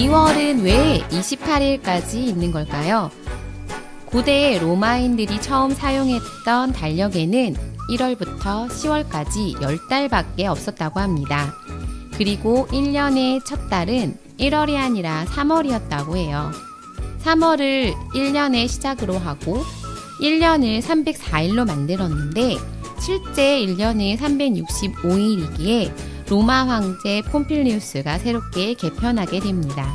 2월은 왜 28일까지 있는 걸까요? 고대 로마인들이 처음 사용했던 달력에는 1월부터 10월까지 10달밖에 없었다고 합니다. 그리고 1년의 첫 달은 1월이 아니라 3월이었다고 해요. 3월을 1년의 시작으로 하고 1년을 304일로 만들었는데 실제 1년이 365일이기에 로마 황제 폼필리우스가 새롭게 개편하게 됩니다.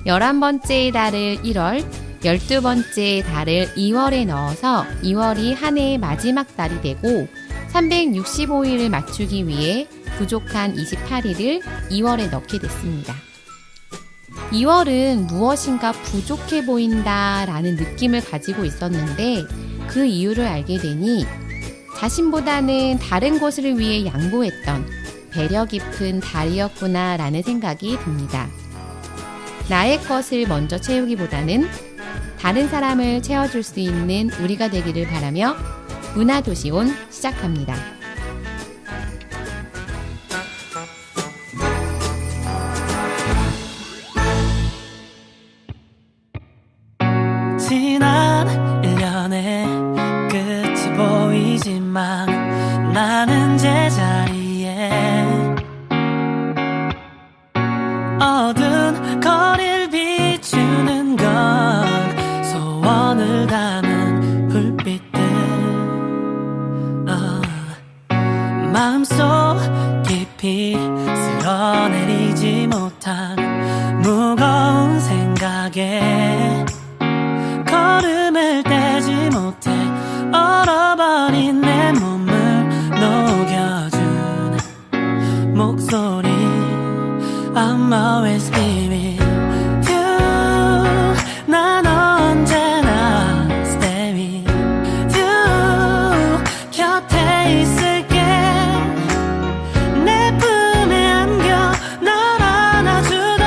11번째 달을 1월, 12번째 달을 2월에 넣어서 2월이 한 해의 마지막 달이 되고 365일을 맞추기 위해 부족한 28일을 2월에 넣게 됐습니다. 2월은 무엇인가 부족해 보인다라는 느낌을 가지고 있었는데 그 이유를 알게 되니 자신보다는 다른 것을 위해 양보했던 배려 깊은 달이었구나라는 생각이 듭니다. 나의 것을 먼저 채우기보다는 다른 사람을 채워줄 수 있는 우리가 되기를 바라며 문화도시온 시작합니다. 지난 1년의 끝이 보이지만 나는 제자리에 어두운 거리를 비추는 건 소원을 담은 불빛들 마음속 깊이 쓸어내리지 못한 무거운 생각에 걸음을 떼지 못해 얼어버린 내 몸을 녹여준 목소리 I'm always be with you 난 언제나 stay with you 곁에 있을게 내 품에 안겨 널 안아주던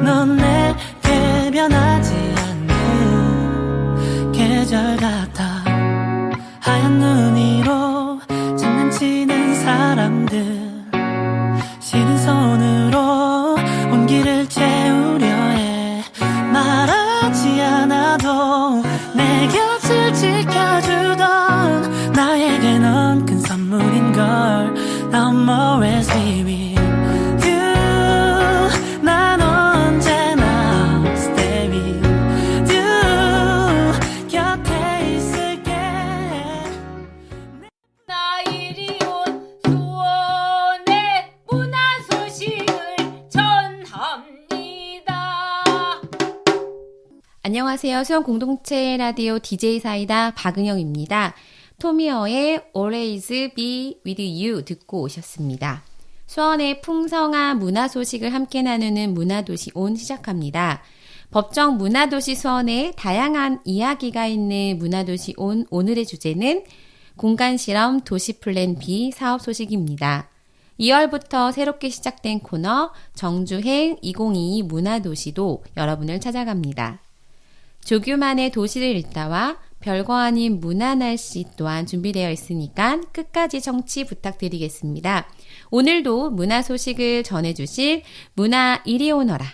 넌 내게 변하지 않는 계절 같아 하얀 눈 위로 장난치는 사람들 시린 손으로 온기를 채우려 해 말하지 않아도 내 곁을 지켜주던 나에게 넌 큰 선물인걸 I'm always be with you 난 언제나 stay with you 곁에 있을게 나 이리 온 수원의 문화 소식을 전합니다. 안녕하세요. 수원 공동체 라디오 DJ 사이다 박은영입니다. 토미어의 Always Be With You 듣고 오셨습니다. 수원의 풍성한 문화 소식을 함께 나누는 문화도시 온 시작합니다. 법정 문화도시 수원에 다양한 이야기가 있는 문화도시 온 오늘의 주제는 공간실험 도시플랜 B 사업 소식입니다. 2월부터 새롭게 시작된 코너 정주행 2022 문화도시도 여러분을 찾아갑니다. 조규만의 도시를 읽다와 별거 아닌 문화 날씨 또한 준비되어 있으니까 끝까지 청취 부탁드리겠습니다. 오늘도 문화 소식을 전해주실 문화 이리 오너라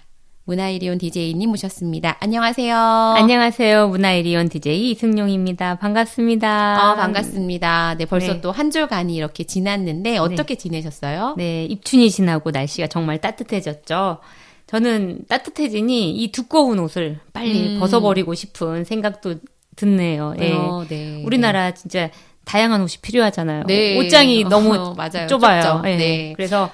문화 이리 온 DJ님 모셨습니다. 안녕하세요. 안녕하세요. 문화 이리 온 DJ 이승용입니다. 반갑습니다. 반갑습니다. 네, 벌써 네. 또 한 주간이 이렇게 지났는데 어떻게 지내셨어요? 네, 입춘이 지나고 날씨가 정말 따뜻해졌죠. 저는 따뜻해지니 이 두꺼운 옷을 빨리 벗어버리고 싶은 생각도 드네요. 예. 네. 우리나라 진짜 다양한 옷이 필요하잖아요. 네. 옷장이 너무 맞아요. 좁아요. 좁죠. 예. 네. 그래서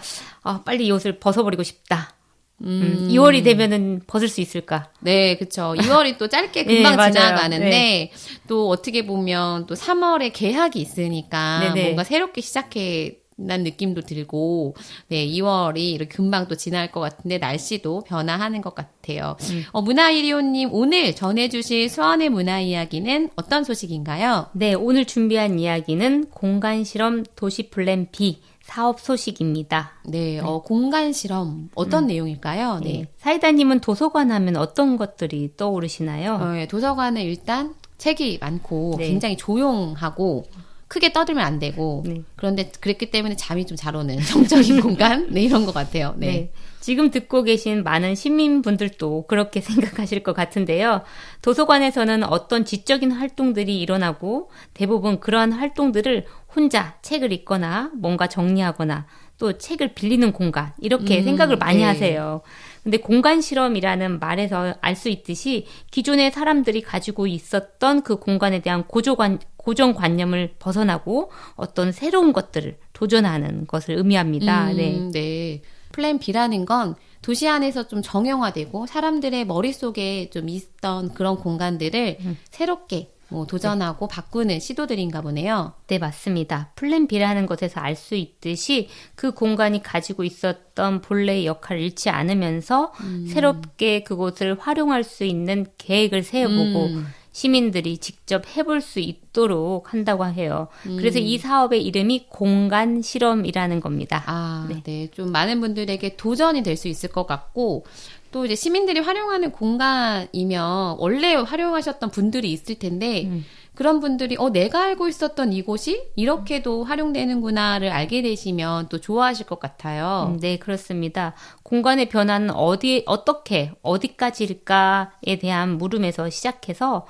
빨리 이 옷을 벗어버리고 싶다. 2월이 되면은 벗을 수 있을까? 네, 그쵸. 2월이 또 짧게 금방 네, 맞아요. 지나가는데, 네. 또 어떻게 보면 또 3월에 개학이 있으니까 네네. 뭔가 새롭게 시작난 느낌도 들고, 네, 2월이 이렇게 금방 또 지날 것 같은데, 날씨도 변화하는 것 같아요. 문화이리오님, 오늘 전해주실 수원의 문화 이야기는 어떤 소식인가요? 네, 오늘 준비한 이야기는 공간실험 도시플랜 B 사업 소식입니다. 네, 공간 실험, 어떤 내용일까요? 네. 사이다님은 도서관 하면 어떤 것들이 떠오르시나요? 네, 도서관은 일단 책이 많고 네. 굉장히 조용하고 크게 떠들면 안 되고 네. 그런데 그랬기 때문에 잠이 좀 잘 오는 정적인 공간 네 이런 것 같아요. 네. 네. 지금 듣고 계신 많은 시민분들도 그렇게 생각하실 것 같은데요. 도서관에서는 어떤 지적인 활동들이 일어나고 대부분 그러한 활동들을 혼자 책을 읽거나 뭔가 정리하거나 또 책을 빌리는 공간 이렇게 생각을 많이 네. 하세요. 근데 공간 실험이라는 말에서 알 수 있듯이 기존의 사람들이 가지고 있었던 그 공간에 대한 고정관념을 벗어나고 어떤 새로운 것들을 도전하는 것을 의미합니다. 네. 네. 플랜 B라는 건 도시 안에서 좀 정형화되고 사람들의 머릿속에 좀 있던 그런 공간들을 새롭게 도전하고 바꾸는 시도들인가 보네요. 네, 맞습니다. 플랜 B라는 것에서 알 수 있듯이 그 공간이 가지고 있었던 본래의 역할을 잃지 않으면서 새롭게 그곳을 활용할 수 있는 계획을 세워보고 시민들이 직접 해볼 수 있도록 한다고 해요. 그래서 이 사업의 이름이 공간 실험이라는 겁니다. 아, 네. 좀 많은 분들에게 도전이 될 수 있을 것 같고 또 이제 시민들이 활용하는 공간이면 원래 활용하셨던 분들이 있을 텐데 그런 분들이 내가 알고 있었던 이곳이 이렇게도 활용되는구나를 알게 되시면 또 좋아하실 것 같아요. 네, 그렇습니다. 공간의 변화는 어떻게, 어디까지일까에 대한 물음에서 시작해서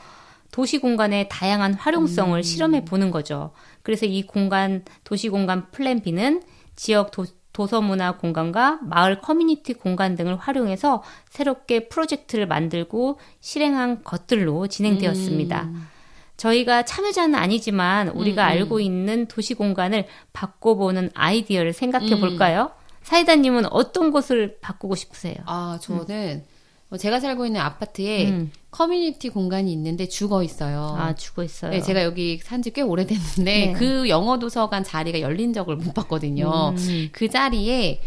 도시 공간의 다양한 활용성을 실험해 보는 거죠. 그래서 이 도시 공간 플랜 B는 지역 도서문화 공간과 마을 커뮤니티 공간 등을 활용해서 새롭게 프로젝트를 만들고 실행한 것들로 진행되었습니다. 저희가 참여자는 아니지만 우리가 알고 있는 도시 공간을 바꿔보는 아이디어를 생각해 볼까요? 사이다님은 어떤 곳을 바꾸고 싶으세요? 아, 저는 제가 살고 있는 아파트에 커뮤니티 공간이 있는데 죽어 있어요. 아, 죽어 있어요. 네, 제가 여기 산지 꽤 오래됐는데 네. 그 영어 도서관 자리가 열린 적을 못 봤거든요. 그 자리에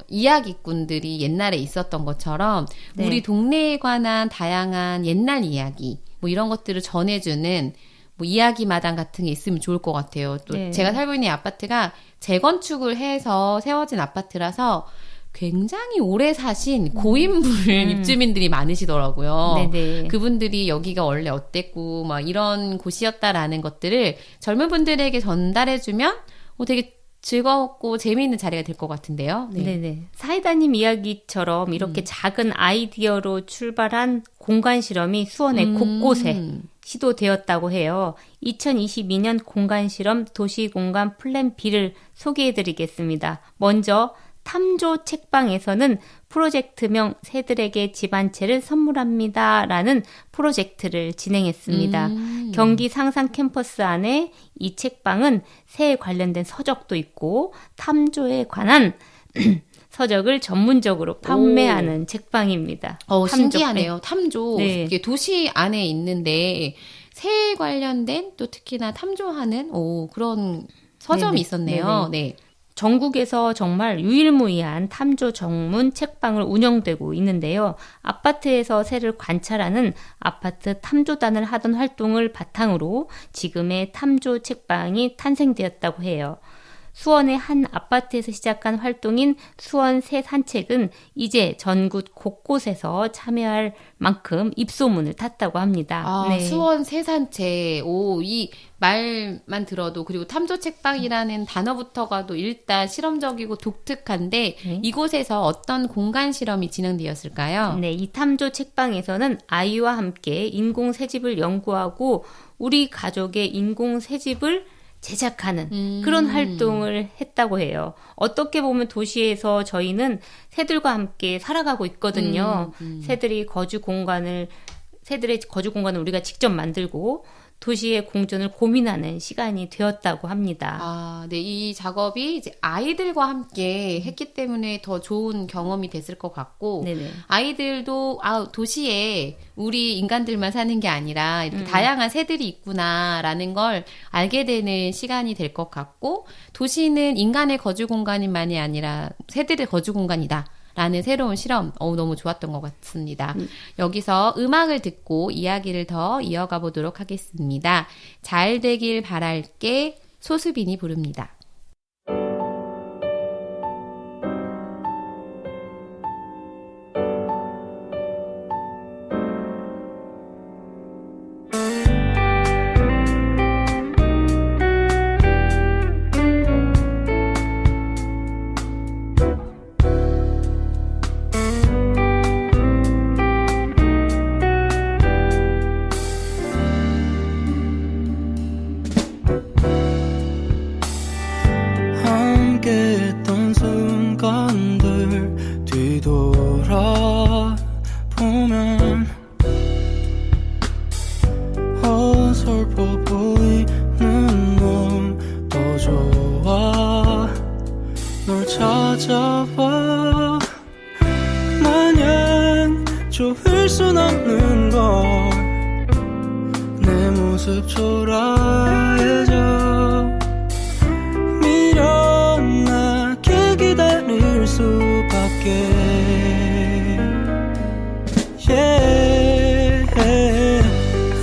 이야기꾼들이 옛날에 있었던 것처럼 네. 우리 동네에 관한 다양한 옛날 이야기 뭐 이런 것들을 전해주는 뭐 이야기 마당 같은 게 있으면 좋을 것 같아요. 또 네. 제가 살고 있는 이 아파트가 재건축을 해서 세워진 아파트라서 굉장히 오래 사신 고인물 입주민들이 많으시더라고요. 네네. 그분들이 여기가 원래 어땠고 막 이런 곳이었다라는 것들을 젊은 분들에게 전달해주면 되게 즐겁고 재미있는 자리가 될 것 같은데요. 네. 네네. 사이다님 이야기처럼 이렇게 작은 아이디어로 출발한 공간 실험이 수원의 곳곳에 시도되었다고 해요. 2022년 공간 실험 도시공간 플랜 B를 소개해드리겠습니다. 먼저 탐조 책방에서는 프로젝트명 새들에게 집 한 채를 선물합니다 라는 프로젝트를 진행했습니다. 경기 상상 캠퍼스 안에 이 책방은 새에 관련된 서적도 있고 탐조에 관한 서적을 전문적으로 판매하는 책방입니다. 신기하네요. 탐조. 네. 이게 도시 안에 있는데 새에 관련된 또 특히나 탐조하는 그런 서점이 네네. 있었네요. 네네. 네. 전국에서 정말 유일무이한 탐조 전문 책방을 운영되고 있는데요. 아파트에서 새를 관찰하는 아파트 탐조단을 하던 활동을 바탕으로 지금의 탐조 책방이 탄생되었다고 해요. 수원의 한 아파트에서 시작한 활동인 수원 새 산책은 이제 전국 곳곳에서 참여할 만큼 입소문을 탔다고 합니다. 아, 수원 새 산책. 이 말만 들어도 그리고 탐조 책방이라는 단어부터가도 일단 실험적이고 독특한데 이곳에서 어떤 공간 실험이 진행되었을까요? 네, 이 탐조 책방에서는 아이와 함께 인공 새집을 연구하고 우리 가족의 인공 새집을 제작하는 그런 활동을 했다고 해요. 어떻게 보면 도시에서 저희는 새들과 함께 살아가고 있거든요. 새들의 거주 공간을 우리가 직접 만들고 도시의 공존을 고민하는 시간이 되었다고 합니다. 아, 네. 이 작업이 이제 아이들과 함께 했기 때문에 더 좋은 경험이 됐을 것 같고, 네네. 아이들도, 도시에 우리 인간들만 사는 게 아니라 이렇게 다양한 새들이 있구나라는 걸 알게 되는 시간이 될 것 같고, 도시는 인간의 거주 공간만이 아니라 새들의 거주 공간이다. 라는 새로운 실험, 너무 좋았던 것 같습니다. 여기서 음악을 듣고 이야기를 더 이어가 보도록 하겠습니다. 잘 되길 바랄게 소수빈이 부릅니다. 다가져와 마냥 좋을 순 없는 걸 내 모습 초라해져 미련하게 기다릴 수밖에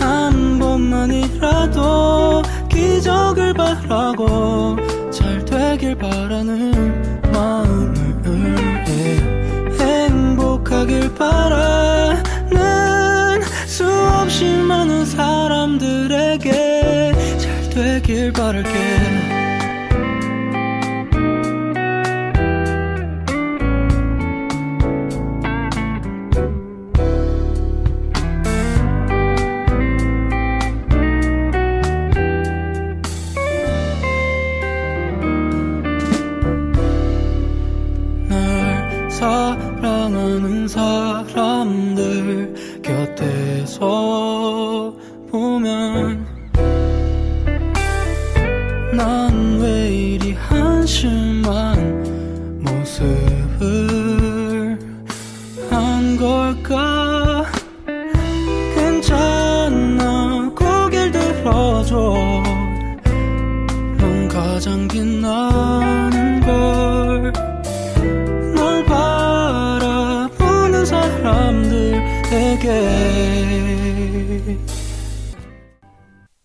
한 번만이라도 기적을 바라고 잘 되길 바라는 마음을 행복하길 바라는 수없이 많은 사람들에게 잘 되길 바랄게 사랑하는 사람들 곁에서 보면 난 왜 이리 한심한 모습을 한 걸까 괜찮아 고개를 들어줘 넌 가장 빛나는 걸 널 바라보는 사람들에게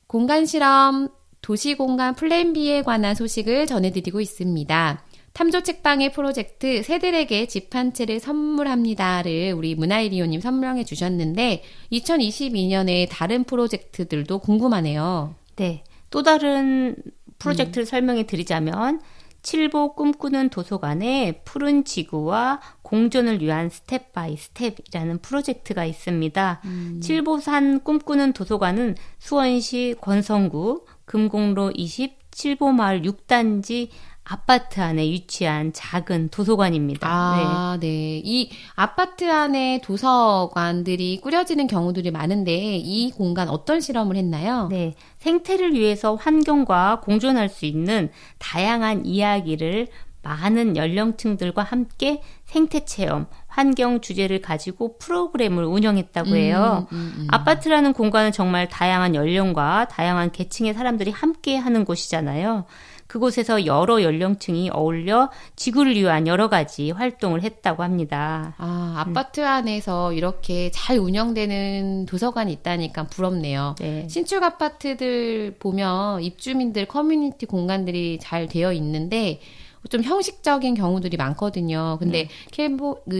공간 실험 도시공간 플랜 B에 관한 소식을 전해드리고 있습니다. 탐조 책방의 프로젝트 새들에게 집 한 채를 선물합니다를 우리 문화이리오님 설명해 주셨는데 2022년에 다른 프로젝트들도 궁금하네요. 네, 또 다른 프로젝트를 설명해 드리자면 칠보 꿈꾸는 도서관에 푸른 지구와 공존을 위한 스텝 바이 스텝이라는 프로젝트가 있습니다. 칠보산 꿈꾸는 도서관은 수원시 권성구 금공로 20 칠보마을 6단지 아파트 안에 위치한 작은 도서관입니다. 아, 네. 이 아파트 안에 도서관들이 꾸려지는 경우들이 많은데 이 공간 어떤 실험을 했나요? 네. 생태를 위해서 환경과 공존할 수 있는 다양한 이야기를 많은 연령층들과 함께 생태 체험, 환경 주제를 가지고 프로그램을 운영했다고 해요. 아파트라는 공간은 정말 다양한 연령과 다양한 계층의 사람들이 함께 하는 곳이잖아요. 그곳에서 여러 연령층이 어울려 지구를 위한 여러 가지 활동을 했다고 합니다. 아, 아파트 안에서 이렇게 잘 운영되는 도서관이 있다니까 부럽네요. 네. 신축 아파트들 보면 입주민들 커뮤니티 공간들이 잘 되어 있는데 좀 형식적인 경우들이 많거든요. 근데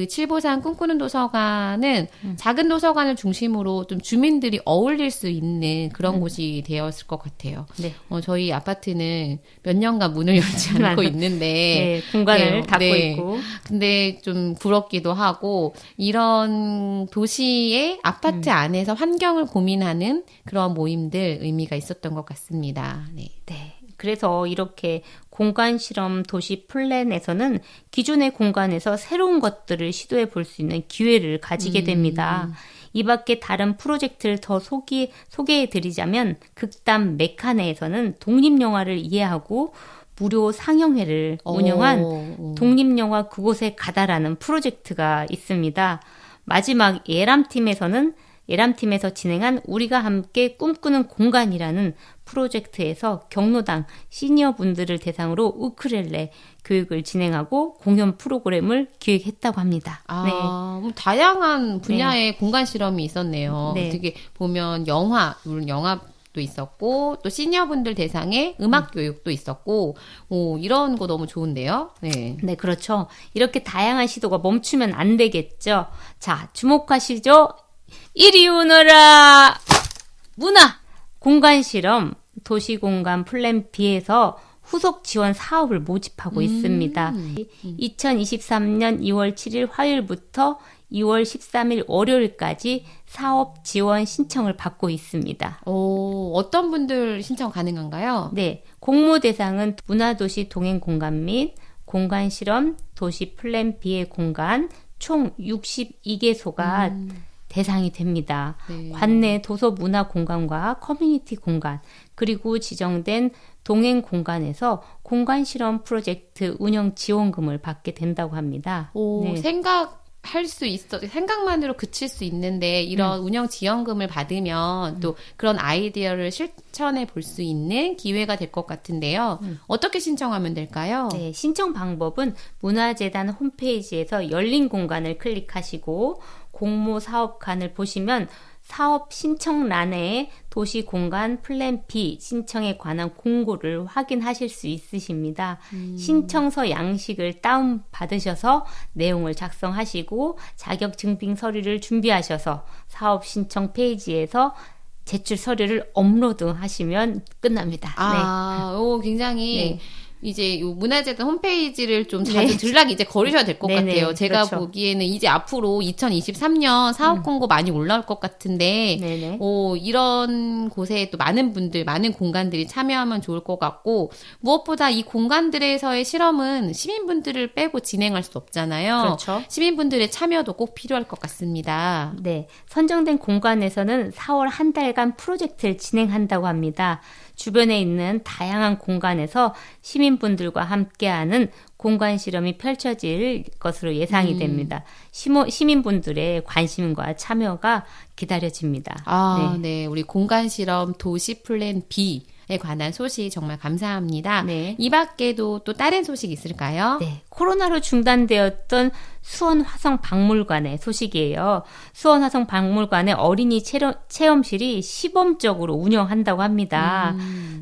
칠보산 꿈꾸는 도서관은 작은 도서관을 중심으로 좀 주민들이 어울릴 수 있는 그런 곳이 되었을 것 같아요. 네. 저희 아파트는 몇 년간 문을 열지 않고 있는데 네, 공간을 닫고 있고. 근데 좀 부럽기도 하고 이런 도시의 아파트 안에서 환경을 고민하는 그런 모임들 의미가 있었던 것 같습니다. 네. 네. 그래서 이렇게 공간 실험 도시 플랜에서는 기존의 공간에서 새로운 것들을 시도해 볼 수 있는 기회를 가지게 됩니다. 이 밖에 다른 프로젝트를 더 소개해 드리자면 극단 메카네에서는 독립영화를 이해하고 무료 상영회를 운영한 독립영화 그곳에 가다라는 프로젝트가 있습니다. 마지막 예람팀에서 진행한 우리가 함께 꿈꾸는 공간이라는 프로젝트에서 경로당 시니어분들을 대상으로 우크렐레 교육을 진행하고 공연 프로그램을 기획했다고 합니다. 아, 다양한 분야의 공간 실험이 있었네요. 네. 어떻게 보면 물론 영화도 있었고 또 시니어분들 대상의 음악 교육도 있었고 이런 거 너무 좋은데요. 네. 네, 그렇죠. 이렇게 다양한 시도가 멈추면 안 되겠죠. 자, 주목하시죠. 이리 오너라! 문화! 공간 실험, 도시공간 플랜 B에서 후속 지원 사업을 모집하고 있습니다. 2023년 2월 7일 화요일부터 2월 13일 월요일까지 사업 지원 신청을 받고 있습니다. 어떤 분들 신청 가능한가요? 네, 공모 대상은 문화도시 동행공간 및 공간실험 도시 플랜 B의 공간 총 62개소가 대상이 됩니다. 네. 관내 도서 문화 공간과 커뮤니티 공간, 그리고 지정된 동행 공간에서 공간 실험 프로젝트 운영 지원금을 받게 된다고 합니다. 오, 네. 생각할 수 있어. 생각만으로 그칠 수 있는데 이런 운영 지원금을 받으면 또 그런 아이디어를 실천해 볼 수 있는 기회가 될 것 같은데요. 어떻게 신청하면 될까요? 네, 신청 방법은 문화재단 홈페이지에서 열린 공간을 클릭하시고 공모 사업칸을 보시면 사업 신청란에 도시공간 플랜 B 신청에 관한 공고를 확인하실 수 있으십니다. 신청서 양식을 다운받으셔서 내용을 작성하시고 자격증빙 서류를 준비하셔서 사업 신청 페이지에서 제출 서류를 업로드하시면 끝납니다. 아, 오, 굉장히 네. 이제 요 문화재단 홈페이지를 좀 자주 들락 이제 거리셔야 될 것 네네, 같아요. 제가 그렇죠. 보기에는 이제 앞으로 2023년 사업 공고 많이 올라올 것 같은데, 네네. 이런 곳에 또 많은 분들, 많은 공간들이 참여하면 좋을 것 같고, 무엇보다 이 공간들에서의 실험은 시민분들을 빼고 진행할 수 없잖아요. 그렇죠. 시민분들의 참여도 꼭 필요할 것 같습니다. 네, 선정된 공간에서는 4월 한 달간 프로젝트를 진행한다고 합니다. 주변에 있는 다양한 공간에서 시민분들과 함께하는 공간 실험이 펼쳐질 것으로 예상이 됩니다. 시민분들의 관심과 참여가 기다려집니다. 아, 네. 우리 공간 실험 도시 플랜 B에 관한 소식 정말 감사합니다. 네. 이 밖에도 또 다른 소식 있을까요? 네, 코로나로 중단되었던 수원 화성 박물관의 소식이에요. 수원 화성 박물관의 어린이 체험실이 시범적으로 운영한다고 합니다.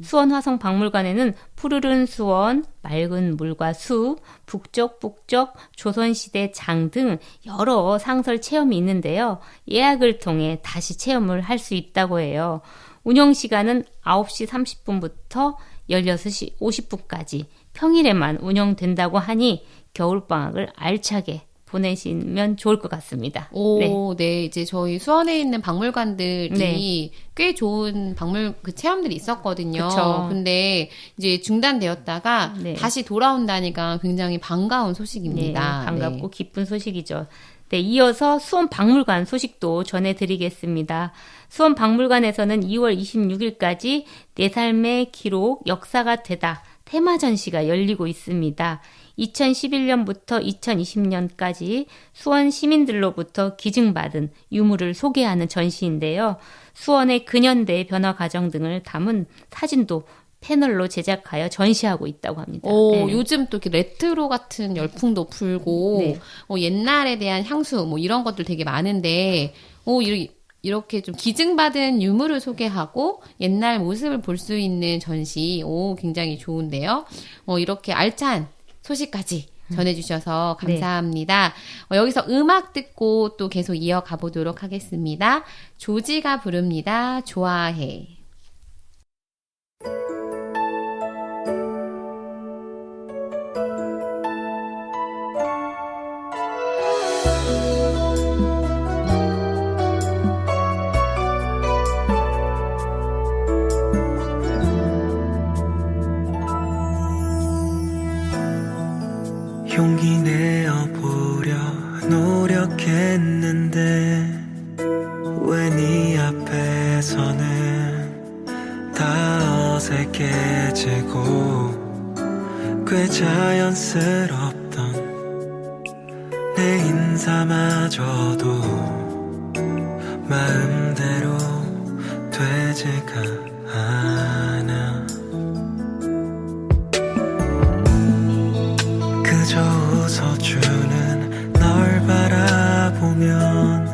수원 화성 박물관에는 푸르른 수원, 맑은 물과 숲, 북적북적, 조선시대 장 등 여러 상설 체험이 있는데요. 예약을 통해 다시 체험을 할 수 있다고 해요. 운영 시간은 9시 30분부터 16시 50분까지 평일에만 운영된다고 하니 겨울방학을 알차게 보내시면 좋을 것 같습니다. 오, 네. 이제 저희 수원에 있는 박물관들이 네. 꽤 좋은 체험들이 있었거든요. 그쵸. 근데 이제 중단되었다가 네. 다시 돌아온다니까 굉장히 반가운 네, 소식입니다. 반갑고 네. 기쁜 소식이죠. 네, 이어서 수원 박물관 소식도 전해드리겠습니다. 수원 박물관에서는 2월 26일까지 내 삶의 기록 역사가 되다 테마 전시가 열리고 있습니다. 2011년부터 2020년까지 수원 시민들로부터 기증받은 유물을 소개하는 전시인데요. 수원의 근현대 변화 과정 등을 담은 사진도 패널로 제작하여 전시하고 있다고 합니다. 네. 요즘 또 이렇게 레트로 같은 열풍도 불고, 네. 옛날에 대한 향수, 이런 것들 되게 많은데, 이렇게 좀 기증받은 유물을 소개하고 옛날 모습을 볼 수 있는 전시, 굉장히 좋은데요. 이렇게 알찬 소식까지 전해주셔서 감사합니다. 여기서 음악 듣고 또 계속 이어가 보도록 하겠습니다. 조지가 부릅니다. 좋아해. 용기 내어보려 노력했는데 왜 네 앞에서는 다 어색해지고 꽤 자연스럽던 내 인사마저도 마음대로 되지가 않아. 그저 웃어주는 널 바라보면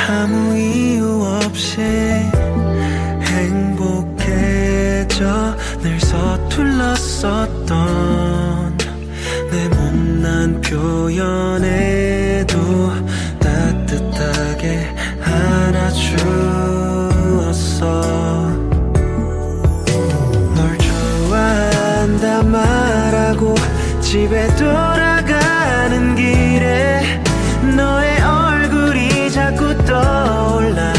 아무 이유 없이 행복해져. 늘 서툴렀었던 내 못난 표현에도 따뜻하게 안아주었어. 널 좋아한다 말하고 집에 돌아가는 길에 너의 얼굴이 자꾸 떠올라.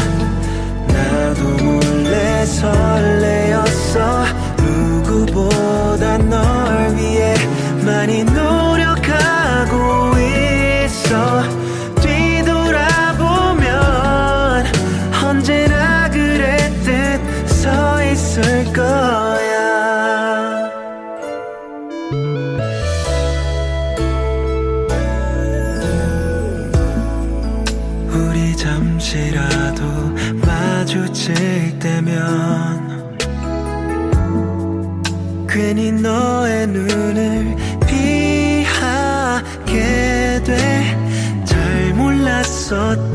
나도 몰래 설레었어. 누구보다 널 위해 많이 노력하고 있어. 있을 거야. 우리 잠시라도 마주칠 때면 괜히 너의 눈을 피하게 돼. 잘 몰랐었던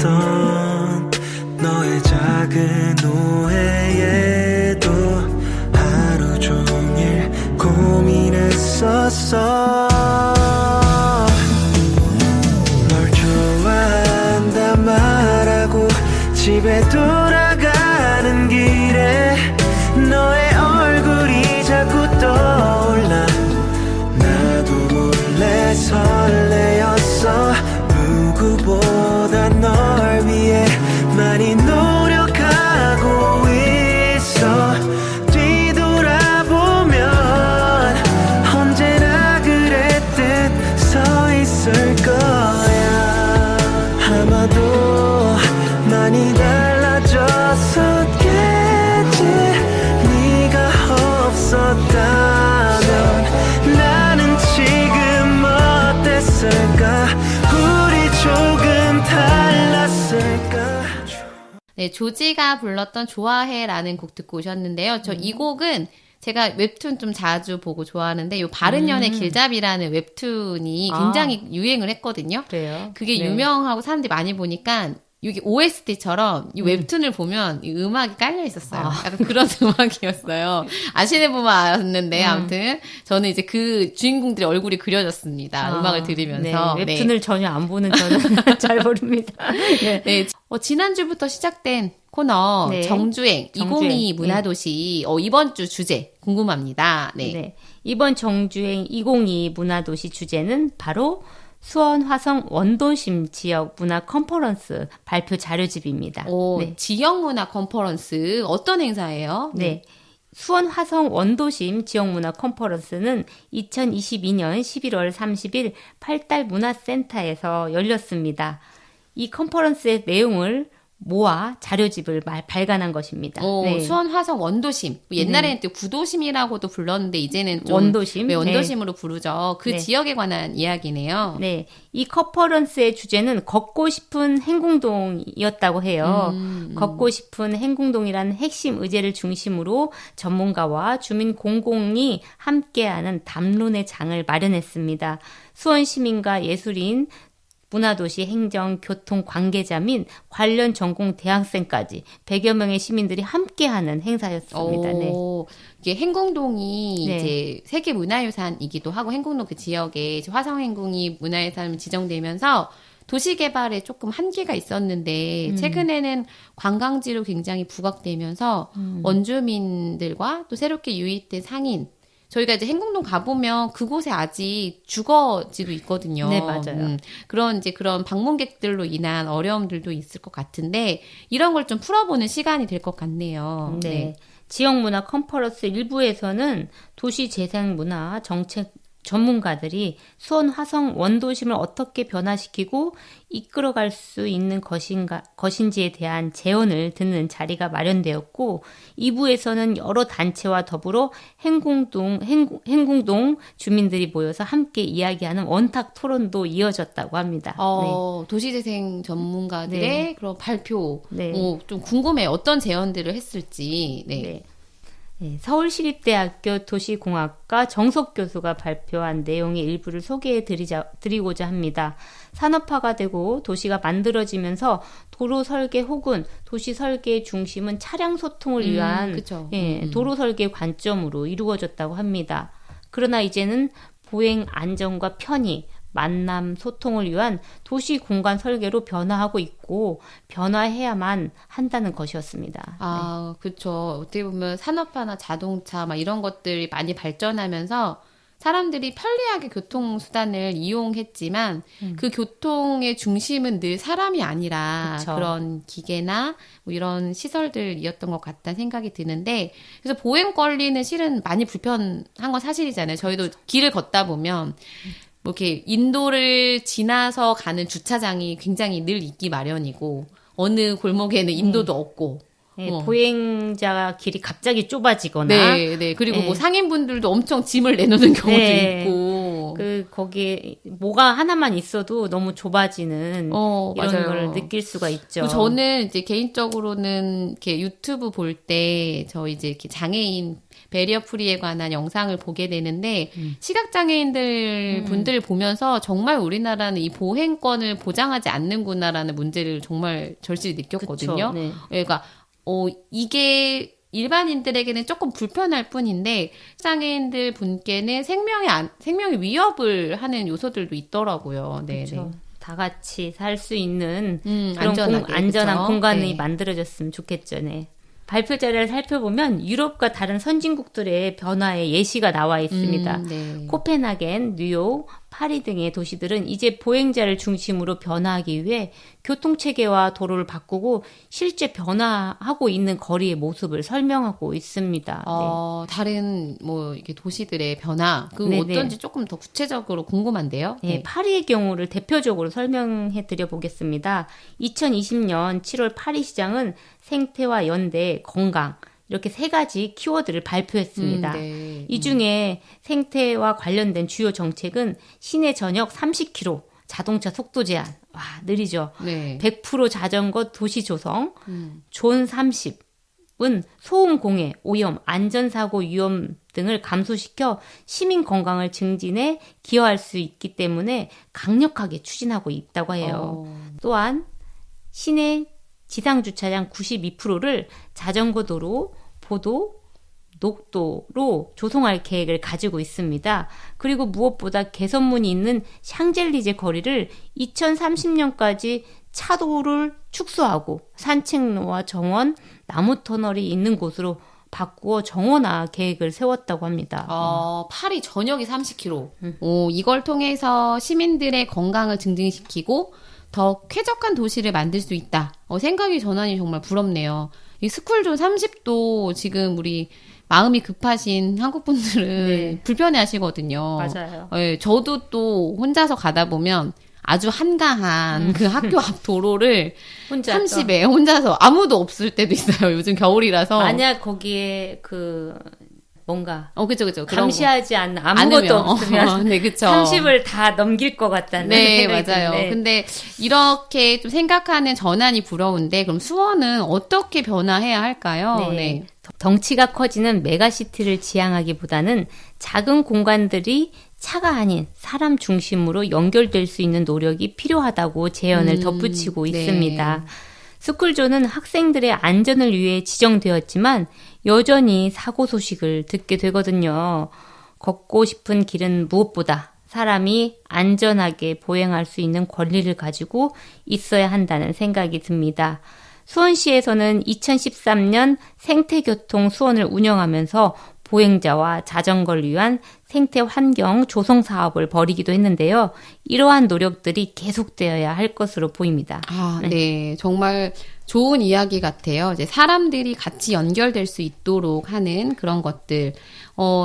너의 작은 오해에도 하루 종일 고민했었어. 널 좋아한다 말하고 집에 돌아가는 길에 너의 얼굴이 자꾸 떠올라. 나도 몰래 설레었어. 누구보다 널 위해 많이 노력하고 있어. 뒤돌아보면 언제나 그랬듯 서 있을 거야. 아마도 많이 달라졌었겠지. 네가 없었다면 나는 지금 어땠을까. 우리 조금 달랐을까. 네, 조지가 불렀던 좋아해라는 곡 듣고 오셨는데요. 저 이 곡은 제가 웹툰 좀 자주 보고 좋아하는데 요 바른 연의 길잡이라는 웹툰이 굉장히 유행을 했거든요. 그래요? 그게 네. 유명하고 사람들이 많이 보니까 이게 OST처럼 이 웹툰을 보면 이 음악이 깔려 있었어요. 약간 그런 음악이었어요. 아시는 분만 아는데 아무튼 저는 이제 그 주인공들의 얼굴이 그려졌습니다. 음악을 들으면서. 네, 웹툰을 전혀 안 보는 저는 잘 모릅니다. 네. 네. 지난주부터 시작된 코너 네. 정주행, 정주행. 2022 문화도시 이번 주 주제 궁금합니다. 네. 네. 이번 정주행 2022 문화도시 주제는 바로 수원 화성 원도심 지역 문화 컨퍼런스 발표 자료집입니다. 네. 지역 문화 컨퍼런스 어떤 행사예요? 네. 수원 화성 원도심 지역 문화 컨퍼런스는 2022년 11월 30일 8달 문화센터에서 열렸습니다. 이 컨퍼런스의 내용을 모아 자료집을 발간한 것입니다. 네. 수원 화성 원도심. 옛날에는 또 구도심이라고도 불렀는데 이제는 좀 원도심. 네, 원도심으로 부르죠. 그 네. 지역에 관한 이야기네요. 네, 이 컨퍼런스의 주제는 걷고 싶은 행궁동이었다고 해요. 걷고 싶은 행궁동이라는 핵심 의제를 중심으로 전문가와 주민 공공이 함께하는 담론의 장을 마련했습니다. 수원 시민과 예술인, 문화도시 행정, 교통 관계자 및 관련 전공 대학생까지 100여 명의 시민들이 함께하는 행사였습니다. 네. 이게 행궁동이 네. 이제 세계 문화유산이기도 하고 행궁동 그 지역에 이제 화성 행궁이 문화유산 지정되면서 도시 개발에 조금 한계가 있었는데 최근에는 관광지로 굉장히 부각되면서 원주민들과 또 새롭게 유입된 상인 저희가 이제 행궁동 가보면 그곳에 아직 주거지도 있거든요. 네, 맞아요. 그런 방문객들로 인한 어려움들도 있을 것 같은데 이런 걸 좀 풀어보는 시간이 될 것 같네요. 네. 지역문화 컨퍼런스 일부에서는 도시재생문화 정책 전문가들이 수원 화성 원도심을 어떻게 변화시키고 이끌어갈 수 있는 것인지에 대한 제언을 듣는 자리가 마련되었고 2부에서는 여러 단체와 더불어 행궁동 주민들이 모여서 함께 이야기하는 원탁 토론도 이어졌다고 합니다. 도시재생 전문가들의 네. 그런 발표 네. 좀 궁금해요. 어떤 제언들을 했을지. 네. 네. 네, 서울시립대학교 도시공학과 정석 교수가 발표한 내용의 일부를 소개해 드리고자 합니다. 산업화가 되고 도시가 만들어지면서 도로 설계 혹은 도시 설계의 중심은 차량 소통을 위한 도로 설계 관점으로 이루어졌다고 합니다. 그러나 이제는 보행 안전과 편의, 만남, 소통을 위한 도시 공간 설계로 변화하고 있고 변화해야만 한다는 것이었습니다. 그렇죠. 어떻게 보면 산업화나 자동차 막 이런 것들이 많이 발전하면서 사람들이 편리하게 교통수단을 이용했지만 그 교통의 중심은 늘 사람이 아니라 그쵸. 그런 기계나 뭐 이런 시설들이었던 것 같다는 생각이 드는데 그래서 보행 권리는 실은 많이 불편한 건 사실이잖아요. 저희도 길을 걷다 보면 뭐 이렇게 인도를 지나서 가는 주차장이 굉장히 늘 있기 마련이고 어느 골목에는 인도도 없고 예, 보행자 길이 갑자기 좁아지거나 네. 그리고 네. 뭐 상인분들도 엄청 짐을 내놓는 경우도 네. 있고. 거기에 뭐가 하나만 있어도 너무 좁아지는 이런 맞아요. 걸 느낄 수가 있죠. 저는 이제 개인적으로는 이렇게 유튜브 볼 때 저 이제 이렇게 장애인 베리어 프리에 관한 영상을 보게 되는데 시각장애인들 분들을 보면서 정말 우리나라는 이 보행권을 보장하지 않는구나라는 문제를 정말 절실히 느꼈거든요. 그쵸, 네. 그러니까 이게 일반인들에게는 조금 불편할 뿐인데 장애인들 분께는 생명의 위협을 하는 요소들도 있더라고요. 네. 그렇죠. 다 같이 살 수 있는 그런 안전하게, 안전한 그쵸? 공간이 네. 만들어졌으면 좋겠죠. 네. 발표 자료를 살펴보면 유럽과 다른 선진국들의 변화의 예시가 나와 있습니다. 네. 코펜하겐, 뉴욕, 파리 등의 도시들은 이제 보행자를 중심으로 변화하기 위해 교통체계와 도로를 바꾸고 실제 변화하고 있는 거리의 모습을 설명하고 있습니다. 다른 뭐 이게 도시들의 변화 네네. 어떤지 조금 더 구체적으로 궁금한데요. 네, 파리의 경우를 대표적으로 설명해 드려 보겠습니다. 2020년 7월 파리 시장은 생태와 연대, 건강 이렇게 세 가지 키워드를 발표했습니다. 네. 이 중에 생태와 관련된 주요 정책은 시내 전역 30km 자동차 속도 제한, 와 느리죠. 네. 100% 자전거 도시 조성, 존 30은 소음 공해, 오염, 안전사고 위험 등을 감소시켜 시민 건강을 증진에 기여할 수 있기 때문에 강력하게 추진하고 있다고 해요. 또한 시내 지상주차장 92%를 자전거 도로, 보도, 녹도로 조성할 계획을 가지고 있습니다. 그리고 무엇보다 개선문이 있는 샹젤리제 거리를 2030년까지 차도를 축소하고 산책로와 정원, 나무터널이 있는 곳으로 바꾸어 정원화 계획을 세웠다고 합니다. 파리 전역이 30km. 이걸 통해서 시민들의 건강을 증진시키고 더 쾌적한 도시를 만들 수 있다. 생각의 전환이 정말 부럽네요. 이 스쿨존 30도 지금 우리 마음이 급하신 한국 분들은 네. 불편해 하시거든요. 맞아요. 예, 저도 또 혼자서 가다 보면 아주 한가한 그 학교 앞 도로를 혼자 30에 혼자서 아무도 없을 때도 있어요. 요즘 겨울이라서. 만약 거기에 뭔가 그죠. 그런 거. 감시하지 않는 아무것도 없으면 네, 그쵸. 30을 다 넘길 것 같다는 네, 생각이 맞아요. 드는데. 근데 이렇게 좀 생각하는 전환이 부러운데 그럼 수원은 어떻게 변화해야 할까요? 네. 덩치가 커지는 메가시티를 지향하기보다는 작은 공간들이 차가 아닌 사람 중심으로 연결될 수 있는 노력이 필요하다고 제언을 덧붙이고 네. 있습니다. 스쿨존은 학생들의 안전을 위해 지정되었지만 여전히 사고 소식을 듣게 되거든요. 걷고 싶은 길은 무엇보다 사람이 안전하게 보행할 수 있는 권리를 가지고 있어야 한다는 생각이 듭니다. 수원시에서는 2013년 생태교통 수원을 운영하면서 보행자와 자전거를 위한 생태 환경 조성 사업을 벌이기도 했는데요. 이러한 노력들이 계속되어야 할 것으로 보입니다. 네. 정말 좋은 이야기 같아요. 이제 사람들이 같이 연결될 수 있도록 하는 그런 것들.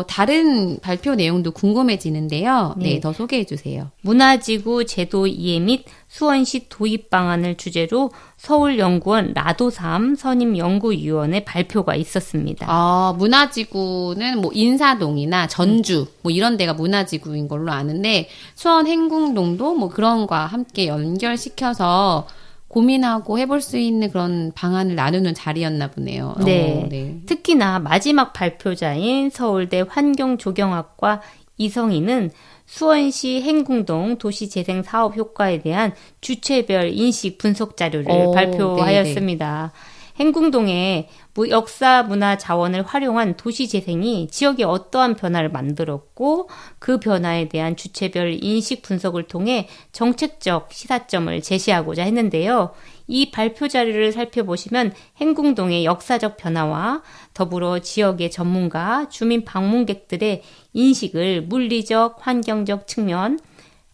다른 발표 내용도 궁금해지는데요. 네, 더 소개해 주세요. 문화지구 제도 이해 및 수원시 도입 방안을 주제로 서울연구원 라도3 선임연구위원회 발표가 있었습니다. 문화지구는 뭐 인사동이나 전주 뭐 이런 데가 문화지구인 걸로 아는데 수원 행궁동도 뭐 그런 거와 함께 연결시켜서 고민하고 해볼 수 있는 그런 방안을 나누는 자리였나 보네요. 네. 네. 특히나 마지막 발표자인 서울대 환경조경학과 이성희는 수원시 행궁동 도시재생 사업 효과에 대한 주체별 인식 분석 자료를 발표하였습니다. 행궁동의 역사 문화 자원을 활용한 도시 재생이 지역에 어떠한 변화를 만들었고 그 변화에 대한 주체별 인식 분석을 통해 정책적 시사점을 제시하고자 했는데요. 이 발표 자료를 살펴보시면 행궁동의 역사적 변화와 더불어 지역의 전문가, 주민 방문객들의 인식을 물리적, 환경적 측면,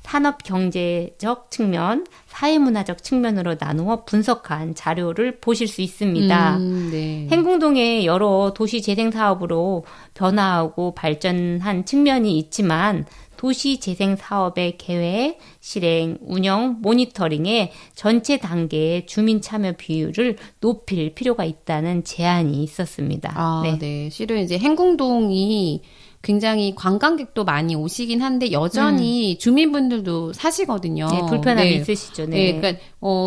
산업 경제적 측면, 사회문화적 측면으로 나누어 분석한 자료를 보실 수 있습니다. 네. 행궁동의 여러 도시 재생 사업으로 변화하고 발전한 측면이 있지만 도시 재생 사업의 계획, 실행, 운영, 모니터링의 전체 단계의 주민 참여 비율을 높일 필요가 있다는 제안이 있었습니다. 아, 네. 네. 실은 이제 행궁동이 굉장히 관광객도 많이 오시긴 한데 여전히 주민분들도 사시거든요. 네, 불편함이 네. 있으시죠. 네, 네. 그러니까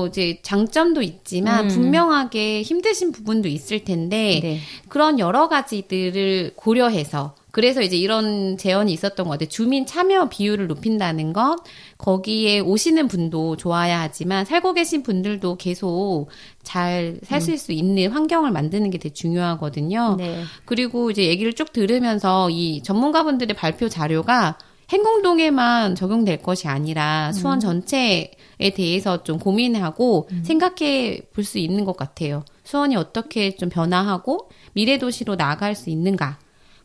이제 장점도 있지만 분명하게 힘드신 부분도 있을 텐데 네. 그런 여러 가지들을 고려해서 그래서 이제 이런 제언이 있었던 것 같아요. 주민 참여 비율을 높인다는 것, 거기에 오시는 분도 좋아야 하지만 살고 계신 분들도 계속 잘 사실 수 있는 환경을 만드는 게 되게 중요하거든요. 네. 그리고 이제 얘기를 쭉 들으면서 이 전문가분들의 발표 자료가 행궁동에만 적용될 것이 아니라 수원 전체에 대해서 좀 고민하고 생각해 볼 수 있는 것 같아요. 수원이 어떻게 좀 변화하고 미래 도시로 나아갈 수 있는가.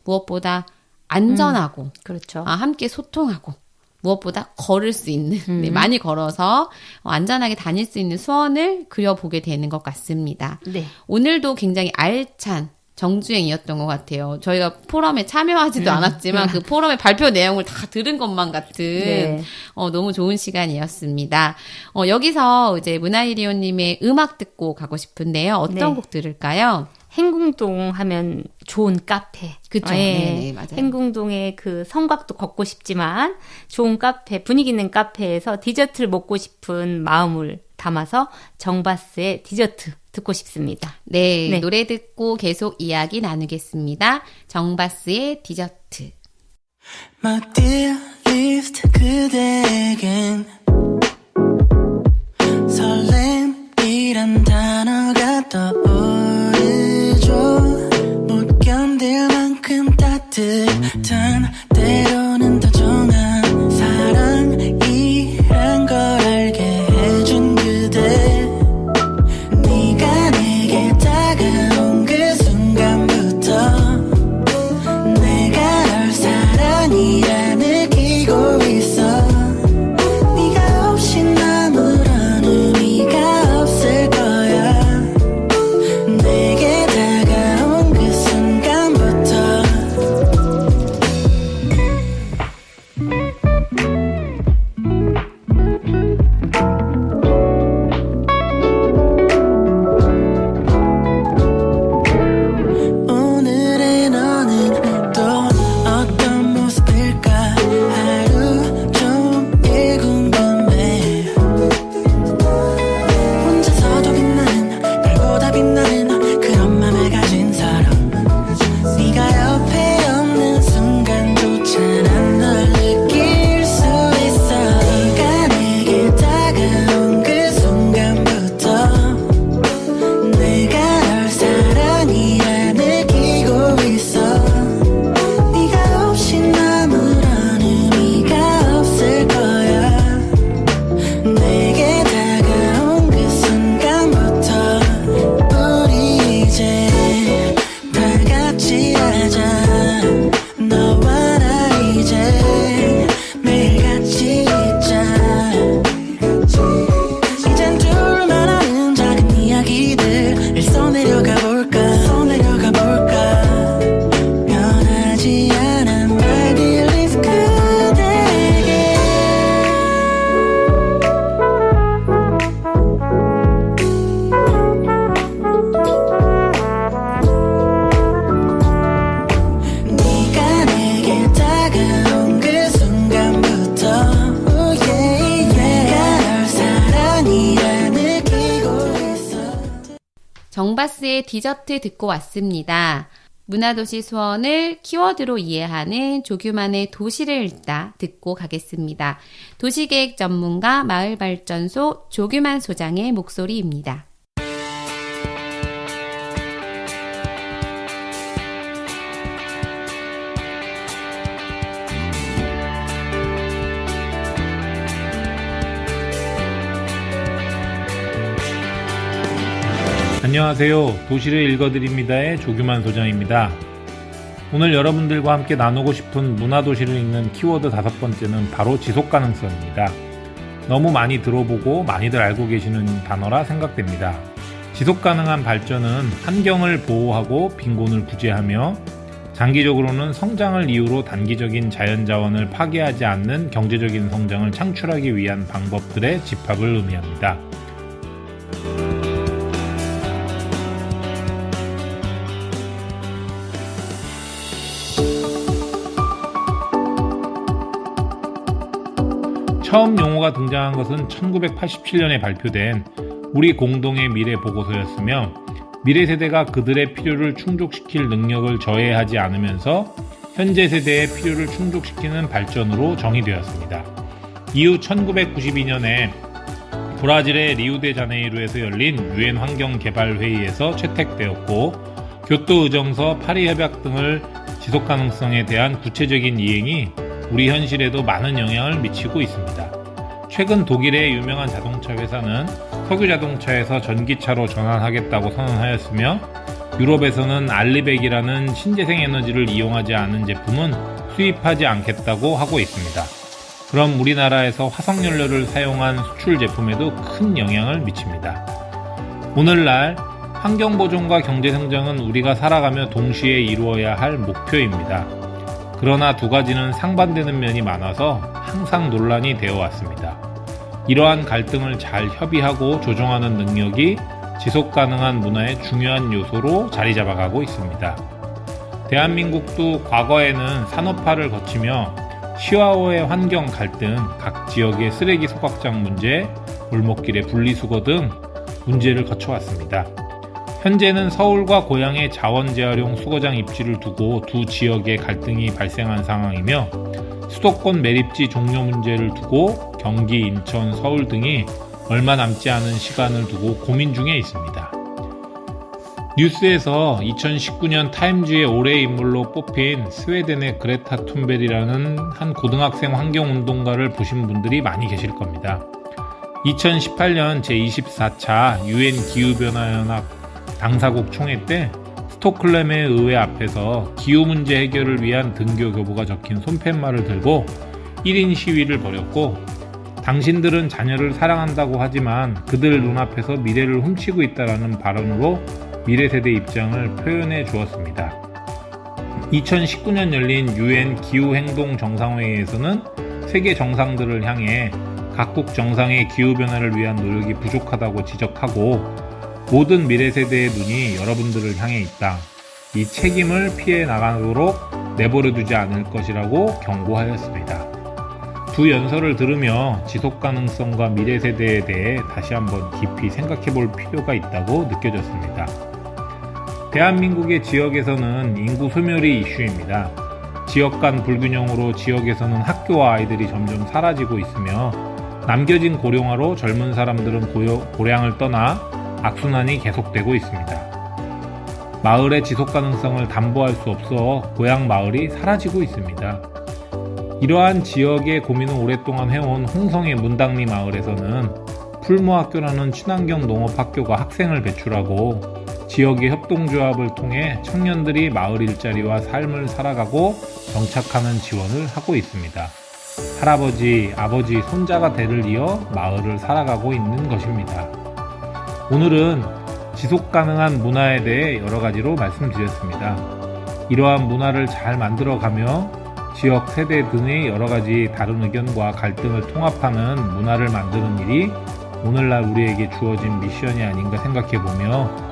무엇보다 안전하고 그렇죠. 함께 소통하고 무엇보다 걸을 수 있는 네, 많이 걸어서 안전하게 다닐 수 있는 수원을 그려보게 되는 것 같습니다. 네. 오늘도 굉장히 알찬 정주행이었던 것 같아요. 저희가 포럼에 참여하지도 않았지만 그 포럼의 발표 내용을 다 들은 것만 같은 네. 너무 좋은 시간이었습니다. 여기서 이제 문화이리오님의 음악 듣고 가고 싶은데요. 어떤 네. 곡 들을까요? 행궁동 하면 좋은 카페. 그쵸. 예. 네네, 맞아요. 행궁동의 그 성곽도 걷고 싶지만 좋은 카페, 분위기 있는 카페에서 디저트를 먹고 싶은 마음을 담아서 정바스의 디저트 듣고 싶습니다. 네, 네. 노래 듣고 계속 이야기 나누겠습니다. 정바스의 디저트. My dear list 그대에겐 설렘이란 단어가 떠오르죠. 못 견딜 만큼 따뜻한 때로는 다정한 사랑이란 걸 알게 해준 그대. 네가 내게 다가온 그 순간부터 내가 널 사랑이라 느끼고 있어. 네가 없인 아무런 의미가 없을 거야. 내게 다가온 그 순간부터. 오늘의 너는 또 어떤 모습일까. 하루 종일 궁금해. 혼자서도 빛나는 별보다 빛나는 그런 맘을 가진 사람. 네가 옆에 없는 순간조차 난 널 느낄 수 있어. 네가 내게 다가온 그 순간부터 내가 널 사랑이라 느끼고 있어. 네가 없인 아무런 의미가 없을 거야. 내게 다가온 그 순간부터 우리 이제 다 같이 하자. 너와 나 이제 매일 같이 있자. 이젠 둘만 아는 작은 이야기들 써내려가 볼까. 변하지 않은 my dear list 그대에게. 네가 내게 다가온 그 순간부터 oh yeah, 내가 널 사랑이라 느끼고 있어. 정바스의 디저트 듣고 왔습니다. 문화도시 수원을 키워드로 이해하는 조규만의 도시를 읽다 듣고 가겠습니다. 도시계획 전문가 마을발전소 조규만 소장의 목소리입니다. 안녕하세요. 도시를 읽어드립니다의 조규만 소장입니다. 오늘 여러분들과 함께 나누고 싶은 문화도시를 읽는 키워드 5번째는 바로 지속가능성입니다. 너무 많이 들어보고 많이들 알고 계시는 단어라 생각됩니다. 지속가능한 발전은 환경을 보호하고 빈곤을 구제하며 장기적으로는 성장을 이유로 단기적인 자연자원을 파괴하지 않는 경제적인 성장을 창출하기 위한 방법들의 집합을 의미합니다. 처음 용어가 등장한 것은 1987년에 발표된 우리 공동의 미래 보고서였으며 미래 세대가 그들의 필요를 충족시킬 능력을 저해하지 않으면서 현재 세대의 필요를 충족시키는 발전으로 정의되었습니다. 이후 1992년에 브라질의 리우데자네이루에서 열린 유엔 환경개발회의에서 채택되었고 교토의정서, 파리협약 등을 지속가능성에 대한 구체적인 이행이 우리 현실에도 많은 영향을 미치고 있습니다. 최근 독일의 유명한 자동차 회사는 석유 자동차에서 전기차로 전환하겠다고 선언하였으며 유럽에서는 알리백이라는 신재생 에너지를 이용하지 않은 제품은 수입하지 않겠다고 하고 있습니다. 그럼 우리나라에서 화석연료를 사용한 수출 제품에도 큰 영향을 미칩니다. 오늘날 환경보존과 경제성장은 우리가 살아가며 동시에 이루어야 할 목표입니다. 그러나 두 가지는 상반되는 면이 많아서 항상 논란이 되어 왔습니다. 이러한 갈등을 잘 협의하고 조정하는 능력이 지속가능한 문화의 중요한 요소로 자리 잡아가고 있습니다. 대한민국도 과거에는 산업화를 거치며 시와호의 환경 갈등, 각 지역의 쓰레기 소각장 문제, 골목길의 분리수거 등 문제를 거쳐왔습니다. 현재는 서울과 고향의 자원 재활용 수거장 입지를 두고 두 지역의 갈등이 발생한 상황이며 수도권 매립지 종료 문제를 두고 경기, 인천, 서울 등이 얼마 남지 않은 시간을 두고 고민 중에 있습니다. 뉴스에서 2019년 타임즈의 올해의 인물로 뽑힌 스웨덴의 그레타 툰베리라는 한 고등학생 환경운동가를 보신 분들이 많이 계실 겁니다. 2018년 제24차 UN 기후변화연합 당사국 총회 때 스톡홀름의 의회 앞에서 기후 문제 해결을 위한 등교 교보가 적힌 손팻말을 들고 1인 시위를 벌였고 당신들은 자녀를 사랑한다고 하지만 그들 눈앞에서 미래를 훔치고 있다라는 발언으로 미래 세대 입장을 표현해 주었습니다. 2019년 열린 UN 기후행동 정상회의에서는 세계 정상들을 향해 각국 정상의 기후변화를 위한 노력이 부족하다고 지적하고 모든 미래 세대의 눈이 여러분들을 향해 있다. 이 책임을 피해 나가도록 내버려 두지 않을 것이라고 경고하였습니다. 두 연설을 들으며 지속 가능성과 미래 세대에 대해 다시 한번 깊이 생각해 볼 필요가 있다고 느껴졌습니다. 대한민국의 지역에서는 인구 소멸이 이슈입니다. 지역 간 불균형으로 지역에서는 학교와 아이들이 점점 사라지고 있으며 남겨진 고령화로 젊은 사람들은 고향을 떠나 악순환이 계속되고 있습니다. 마을의 지속 가능성을 담보할 수 없어 고향 마을이 사라지고 있습니다. 이러한 지역의 고민을 오랫동안 해온 홍성의 문당리 마을에서는 풀모학교라는 친환경 농업학교가 학생을 배출하고 지역의 협동조합을 통해 청년들이 마을 일자리와 삶을 살아가고 정착하는 지원을 하고 있습니다. 할아버지, 아버지, 손자가 대를 이어 마을을 살아가고 있는 것입니다. 오늘은 지속가능한 문화에 대해 여러 가지로 말씀드렸습니다. 이러한 문화를 잘 만들어가며 지역 세대 등의 여러 가지 다른 의견과 갈등을 통합하는 문화를 만드는 일이 오늘날 우리에게 주어진 미션이 아닌가 생각해보며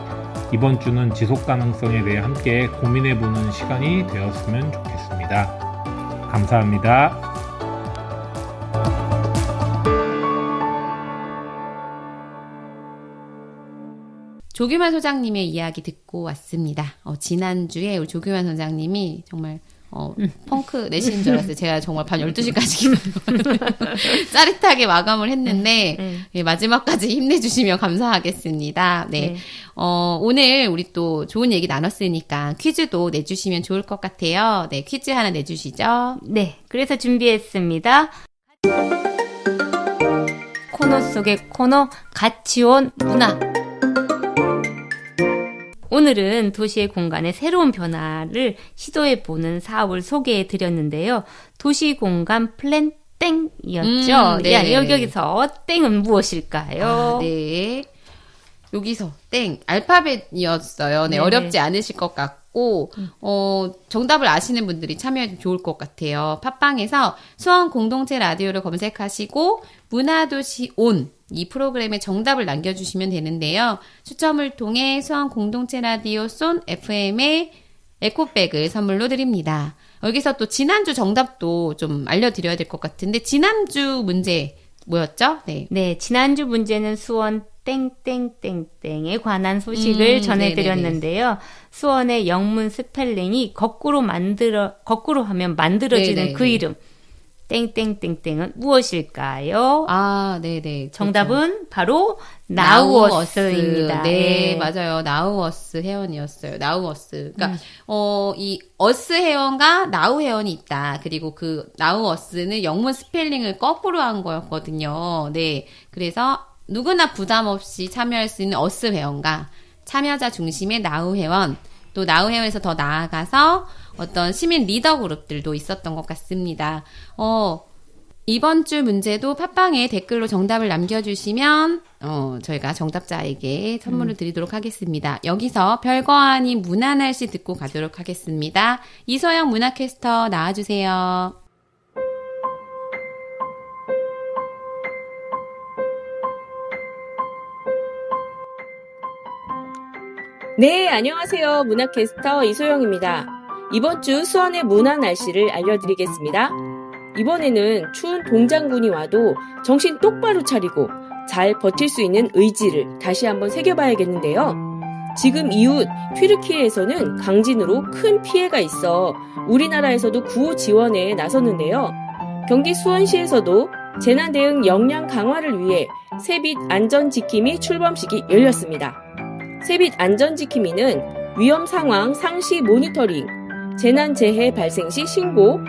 이번 주는 지속가능성에 대해 함께 고민해보는 시간이 되었으면 좋겠습니다. 감사합니다. 조규만 소장님의 이야기 듣고 왔습니다. 지난주에 우리 조규만 소장님이 정말 펑크 내시는 줄 알았어요. 제가 정말 밤 12시까지 짜릿하게 마감을 했는데 예, 마지막까지 힘내주시면 감사하겠습니다. 네. 오늘 우리 또 좋은 얘기 나눴으니까 퀴즈도 내주시면 좋을 것 같아요. 네, 퀴즈 하나 내주시죠. 네, 그래서 준비했습니다. 코너 속의 코너, 같이 온 문화. 오늘은 도시의 공간에 새로운 변화를 시도해보는 사업을 소개해드렸는데요. 도시공간 플랜 땡이었죠. 네. 여기서 땡은 무엇일까요? 네. 여기서 땡 알파벳이었어요. 네, 네네. 어렵지 않으실 것 같고 같고, 정답을 아시는 분들이 참여해도 좋을 것 같아요. 팟빵에서 수원 공동체 라디오를 검색하시고, 문화도시 온, 이 프로그램에 정답을 남겨주시면 되는데요. 추첨을 통해 수원 공동체 라디오 쏜 FM의 에코백을 선물로 드립니다. 여기서 또 지난주 정답도 좀 알려드려야 될 것 같은데, 지난주 문제 뭐였죠? 네. 네, 지난주 문제는 수원 땡땡땡땡에 관한 소식을 전해드렸는데요. 수원의 영문 스펠링이 거꾸로 하면 만들어지는 네네네. 그 이름. 땡땡땡땡은 무엇일까요? 아, 네네. 정답은 바로 나우어스입니다. 네, 맞아요. 나우어스 회원이었어요. 나우어스. 그러니까 이 어스 회원과 나우 회원이 있다. 그리고 그 나우어스는 영문 스펠링을 거꾸로 한 거였거든요. 네. 그래서 누구나 부담 없이 참여할 수 있는 어스 회원과 참여자 중심의 나우 회원, 또 나우 회원에서 더 나아가서 어떤 시민 리더 그룹들도 있었던 것 같습니다. 이번 주 문제도 팟빵에 댓글로 정답을 남겨주시면 저희가 정답자에게 선물을 드리도록 하겠습니다. 여기서 별거 아닌 문화날씨 듣고 가도록 하겠습니다. 이소영 문화캐스터 나와주세요. 네, 안녕하세요. 문화캐스터 이소영입니다. 이번 주 수원의 문화 날씨를 알려드리겠습니다. 이번에는 추운 동장군이 와도 정신 똑바로 차리고 잘 버틸 수 있는 의지를 다시 한번 새겨봐야겠는데요. 지금 이웃 튀르키예에서는 강진으로 큰 피해가 있어 우리나라에서도 구호 지원에 나섰는데요. 경기 수원시에서도 재난 대응 역량 강화를 위해 새빛 안전지킴이 출범식이 열렸습니다. 새빛 안전지킴이는 위험 상황 상시 모니터링, 재난 재해 발생 시 신고,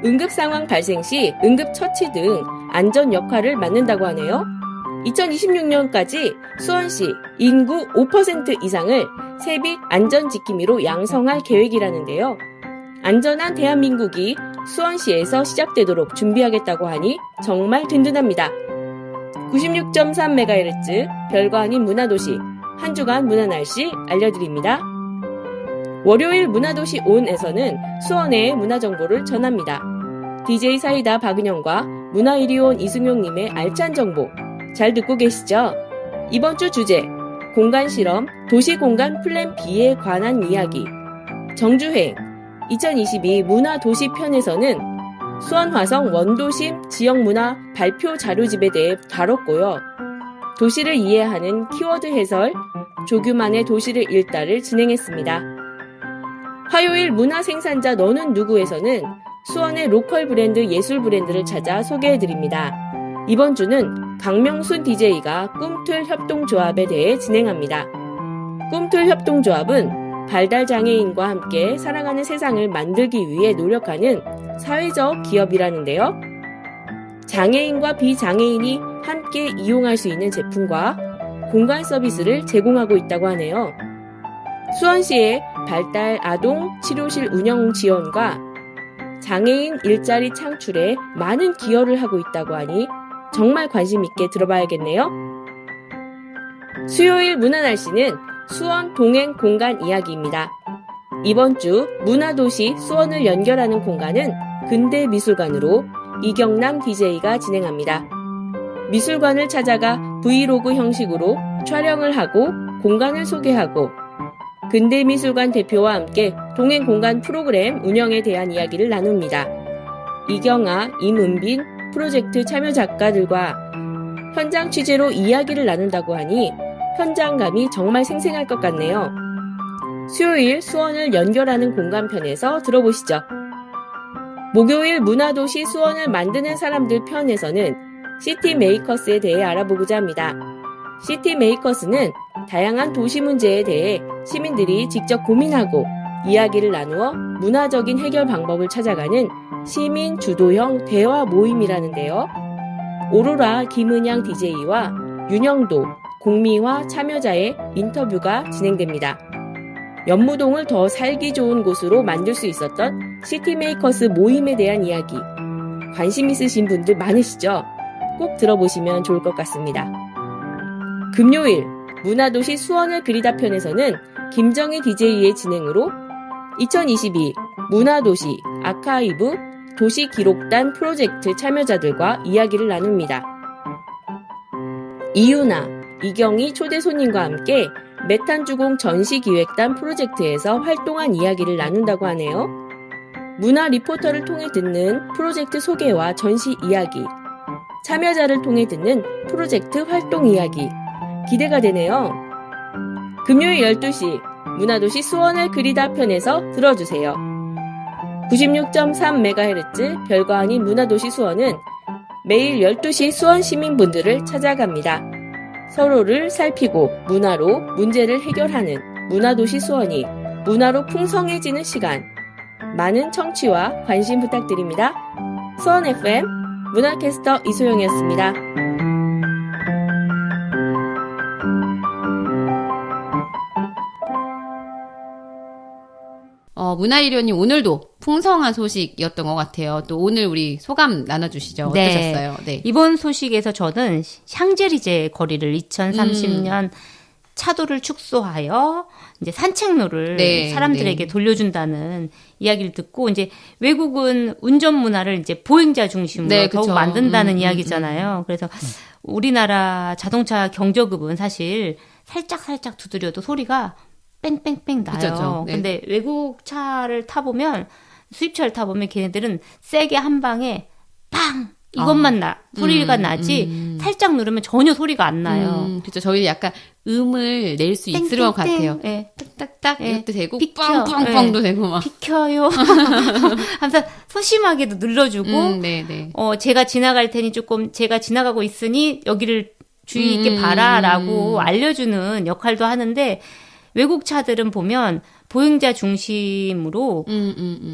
응급 상황 발생 시 응급 처치 등 안전 역할을 맡는다고 하네요. 2026년까지 수원시 인구 5% 이상을 새빛 안전지킴이로 양성할 계획이라는데요. 안전한 대한민국이 수원시에서 시작되도록 준비하겠다고 하니 정말 든든합니다. 96.3MHz 별거 아닌 문화도시 한 주간 문화날씨 알려드립니다. 월요일 문화도시 온에서는 수원의 문화정보를 전합니다. DJ 사이다 박은영과 문화이리온 이승용님의 알찬 정보 잘 듣고 계시죠? 이번 주 주제 공간실험 도시공간 플랜 B에 관한 이야기 정주행 2022 문화도시편에서는 수원화성 원도심 지역문화 발표 자료집에 대해 다뤘고요. 도시를 이해하는 키워드 해설, 조규만의 도시를 읽다를 진행했습니다. 화요일 문화생산자 너는 누구에서는 수원의 로컬 브랜드 예술 브랜드를 찾아 소개해드립니다. 이번 주는 강명순 DJ가 꿈틀 협동조합에 대해 진행합니다. 꿈틀 협동조합은 발달장애인과 함께 살아가는 세상을 만들기 위해 노력하는 사회적 기업이라는데요. 장애인과 비장애인이 함께 이용할 수 있는 제품과 공간 서비스를 제공하고 있다고 하네요. 수원시의 발달 아동 치료실 운영 지원과 장애인 일자리 창출에 많은 기여를 하고 있다고 하니 정말 관심 있게 들어봐야겠네요. 수요일 문화날씨는 수원 동행 공간 이야기입니다. 이번 주 문화도시 수원을 연결하는 공간은 근대미술관으로 이경남 DJ가 진행합니다. 미술관을 찾아가 브이로그 형식으로 촬영을 하고 공간을 소개하고 근대미술관 대표와 함께 동행공간 프로그램 운영에 대한 이야기를 나눕니다. 이경아, 임은빈 프로젝트 참여 작가들과 현장 취재로 이야기를 나눈다고 하니 현장감이 정말 생생할 것 같네요. 수요일 수원을 연결하는 공간편에서 들어보시죠. 목요일 문화도시 수원을 만드는 사람들 편에서는 시티메이커스에 대해 알아보고자 합니다. 시티메이커스는 다양한 도시 문제에 대해 시민들이 직접 고민하고 이야기를 나누어 문화적인 해결 방법을 찾아가는 시민 주도형 대화 모임이라는데요. 오로라 김은양 DJ와 윤영도, 공미화 참여자의 인터뷰가 진행됩니다. 연무동을 더 살기 좋은 곳으로 만들 수 있었던 시티메이커스 모임에 대한 이야기 관심 있으신 분들 많으시죠? 꼭 들어보시면 좋을 것 같습니다. 금요일 문화도시 수원을 그리다 편에서는 김정희 DJ의 진행으로 2022 문화도시 아카이브 도시기록단 프로젝트 참여자들과 이야기를 나눕니다. 이유나, 이경희 초대 손님과 함께 메탄주공 전시기획단 프로젝트에서 활동한 이야기를 나눈다고 하네요. 문화 리포터를 통해 듣는 프로젝트 소개와 전시 이야기, 참여자를 통해 듣는 프로젝트 활동 이야기, 기대가 되네요. 금요일 12시 문화도시 수원을 그리다 편에서 들어주세요. 96.3MHz 별거 아닌 문화도시 수원은 매일 12시 수원 시민분들을 찾아갑니다. 서로를 살피고 문화로 문제를 해결하는 문화도시 수원이 문화로 풍성해지는 시간. 많은 청취와 관심 부탁드립니다. 수원 FM 문화캐스터 이소영이었습니다. 문화일연이 오늘도 풍성한 소식이었던 것 같아요. 또 오늘 우리 소감 나눠주시죠. 네. 어떠셨어요? 네. 이번 소식에서 저는 샹젤리제 거리를 2030년 차도를 축소하여 이제 산책로를 네, 사람들에게 네. 돌려준다는 이야기를 듣고 이제 외국은 운전 문화를 이제 보행자 중심으로 네, 더욱 그쵸. 만든다는 이야기잖아요. 그래서 우리나라 자동차 경적음은 사실 살짝 두드려도 소리가 뺑뺑뺑 나요. 그쵸, 네. 근데 외국 차를 타보면 수입차를 타보면 걔네들은 세게 한 방에 빵 이것만 소리가 나지 살짝 누르면 전혀 소리가 안 나요. 그렇죠. 저희 약간 음을 낼 수 있을 것 같아요. 예. 딱딱딱 예. 이것도 되고 비켜. 뻥뻥뻥도 되고 막. 비켜요. 항상 소심하게도 눌러주고 네네. 제가 지나갈 테니 조금 제가 지나가고 있으니 여기를 주의 있게 봐라라고 알려주는 역할도 하는데 외국 차들은 보면 보행자 중심으로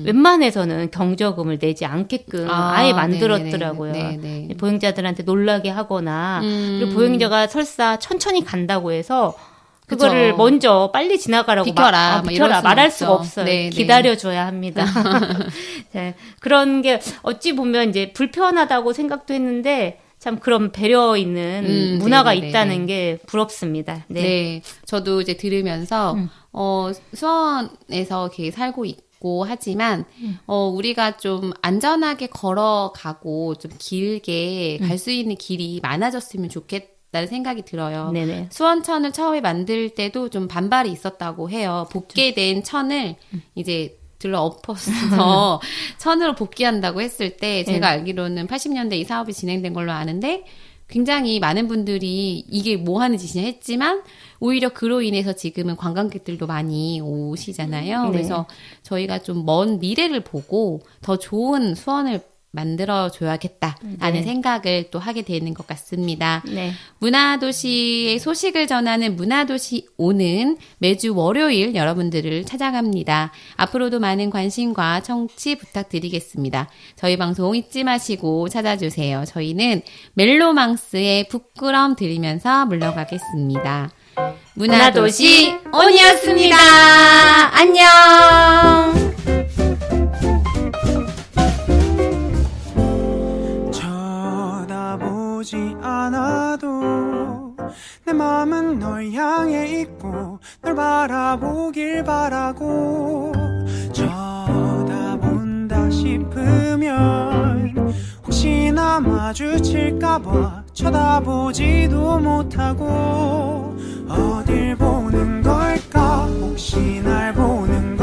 웬만해서는 경적음을 내지 않게끔 아예 만들었더라고요. 네네. 보행자들한테 놀라게 하거나 그리고 보행자가 설사 천천히 간다고 해서 그거를 그쵸. 먼저 빨리 지나가라고 비켜라, 뭐 이럴 비켜라 수는 말할 없죠. 수가 없어요. 네, 네. 기다려줘야 합니다. 네, 그런 게 어찌 보면 이제 불편하다고 생각도 했는데 참 그런 배려 있는 문화가 네네네. 있다는 게 부럽습니다. 네. 네. 저도 이제 들으면서, 수원에서 이렇게 살고 있고 하지만, 우리가 좀 안전하게 걸어가고 좀 길게 갈 수 있는 길이 많아졌으면 좋겠다는 생각이 들어요. 네네. 수원천을 처음에 만들 때도 좀 반발이 있었다고 해요. 복개된 천을 이제 들러 엎어서 천으로 복귀한다고 했을 때 제가 알기로는 80년대 이 사업이 진행된 걸로 아는데 굉장히 많은 분들이 이게 뭐 하는 짓이냐 했지만 오히려 그로 인해서 지금은 관광객들도 많이 오시잖아요. 네. 그래서 저희가 좀 먼 미래를 보고 더 좋은 수원을 만들어줘야겠다라는 생각을 또 하게 되는 것 같습니다. 네. 문화도시의 소식을 전하는 문화도시 오는 매주 월요일 여러분들을 찾아갑니다. 앞으로도 많은 관심과 청취 부탁드리겠습니다. 저희 방송 잊지 마시고 찾아주세요. 저희는 멜로망스의 부끄럼 들으면서 물러가겠습니다. 문화도시 온이었습니다. 안녕! 쳐다보지 않아도 내 맘은 널 향해 있고 널 바라보길 바라고 쳐다본다 싶으면 혹시나 마주칠까봐 쳐다보지도 못하고 어딜 보는 걸까 혹시 날 보는